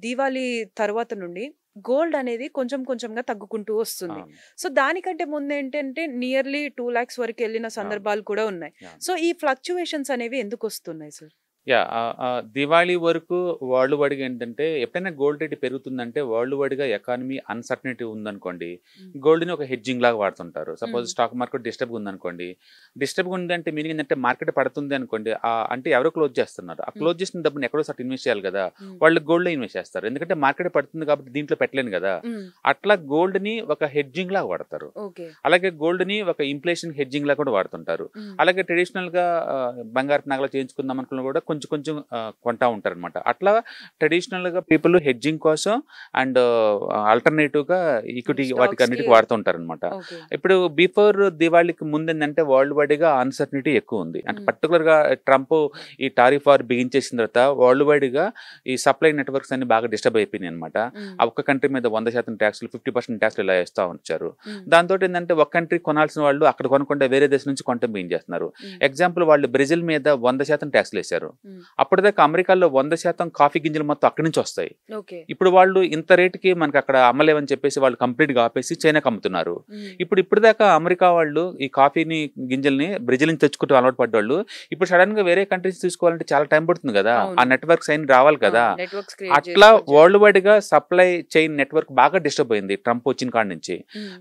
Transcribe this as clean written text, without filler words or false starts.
దీవాళీ తర్వాత నుండి గోల్డ్ అనేది కొంచెం కొంచెంగా తగ్గుకుంటూ వస్తుంది. అవును. సో, దానికంటే ముందేంటంటే నియర్లీ 2,00,000 వరకెళ్ళిన అవును. సందర్భాలు కూడా ఉన్నాయి. అవును. సో, ఈ ఫ్లక్చుయేషన్స్ అనేవి ఎందుకొస్తున్నాయి సార్? యాహ్! దివాళీ వరకు వరల్డ్ వైడ్‌గా ఏంటంటే, ఎప్పుడైనా గోల్డ్ రేట్ పెరుగుతుందంటే, వరల్డ్ వైడ్‌గా ఎకానమీ అన్‌సర్టెనిటీ ఉందనుకోండి, హ్మ్. గోల్డ్‌ని ఒక హెడ్జింగ్ లాగా వాడుతుంటారు. సపోజ్ హ్మ్. స్టాక్ మార్కెట్ డిస్టర్బ్‌గా ఉందనుకోండి, డిస్టర్బ్‌గా ఉందంటే మీనింగ్ ఏంటంటే, మార్కెట్ పడుతుంది అనుకోండి, అంటే ఎవరో క్లోజ్ చేస్తున్నారు. ఆ హ్మ్. క్లోజ్ చేసిన డబ్బుని ఎక్కడో చోట ఇన్వెస్ట్ చేయాలి కదా! హ్మ్. వాళ్ళు గోల్డ్‌లో ఇన్వెస్ట్ చేస్తారు. ఎందుకంటే మార్కెట్ పడుతుంది కాబట్టి దీంట్లో పెట్టలేను కదా! హ్మ్. అట్లా గోల్డ్‌ని ఒక హెడ్జింగ్ లాగా వాడతారు. ఓకే. అలాగే గోల్డ్‌ని ఒక ఇన్‌ఫ్లేషన్ హెడ్జింగ్ లాగా కూడా వాడుతుంటారు. హ్మ్. అలాగే ట్రెడిషనల్‌గా బంగారపు నగలు చేయించుకుందాం అనుకున్న కూడా కొంచెం కొంచెం కొంటా ఉంటారనమాట. అట్లా ట్రెడిషనల్‌గా పీపుల్ హెడ్జింగ్ కోసం అండ్ ఆల్టర్‌నేటివ్‌గా ఈక్విటీ స్టాక్స్‌కి వాటికన్నిటికి వాడుతూ ఉంటారనమాట. ఓకే. ఇప్పుడు బిఫోర్ దివాళీకి ముందేందంటే వరల్డ్ వైడ్‌గా అన్‌సర్టనిటీ ఎక్కువుంది. అంటే హ్మ్. పర్టిక్యులర్‌గా ట్రంప్ ఈ టారిఫ్ వార్ బిగించేసిన తర్వాత వరల్డ్ వైడ్‌గా ఈ సప్లై నెట్వర్క్స్ అన్ని బాగా డిస్టర్బ్ అయిపోయినాయనమాట. హ్మ్. ఆ ఒక్క కంట్రీ మీద 100% టాక్స్‌లు, 50% టాక్స్‌లు ఇలా ఏస్తా వచ్చారు. హ్మ్. దాంతోటేందంటే ఒక కంట్రీ కొనాల్సిన వాళ్ళు అక్కడ కొనకుండా వేరే దేశం నుంచి కొనటం బిగించేస్తున్నారు. హ్మ్. ఎగ్జాంపుల్ వాళ్ళు బ్రెజిల్ మీద 100% టాక్స్‌లేశారు. హ్మ్. అప్పటిదాకా అమెరికాలో 100% కాఫీ గింజలు మొత్తం అక్కడి నుంచి వస్తాయి. ఓకే. ఇప్పుడు వాళ్ళు ఇంత రేట్‌కి మనకక్కడ అమ్మలేమని చెప్పేసి వాళ్ళు కంప్లీట్‌గా ఆపేసి చైనాకి అమ్ముతున్నారు. హ్మ్. ఇప్పటిదాకా అమెరికా వాళ్ళు ఈ కాఫీని గింజల్ని బ్రెజిల్ నుంచి తెచ్చుకుంటూ అలవాటు పడ్డోళ్ళు, ఇప్పుడు సడెన్‌గా వేరే కంట్రీస్ తీసుకోవాలంటే చాలా టైం పడుతుంది గదా! ఆ అవును. నెట్వర్క్స్ అయన్నీ రావాలి ఆ! కదా! నెట్వర్క్స్ క్రియేట్ అట్లా చేసుకొని వరల్డ్ వైడ్‌గా సప్లై చైన్ నెట్వర్క్ బాగా డిస్టర్బ్ అయింది ట్రంప్ వచ్చిన కాడ నుంచి. హ్మ్.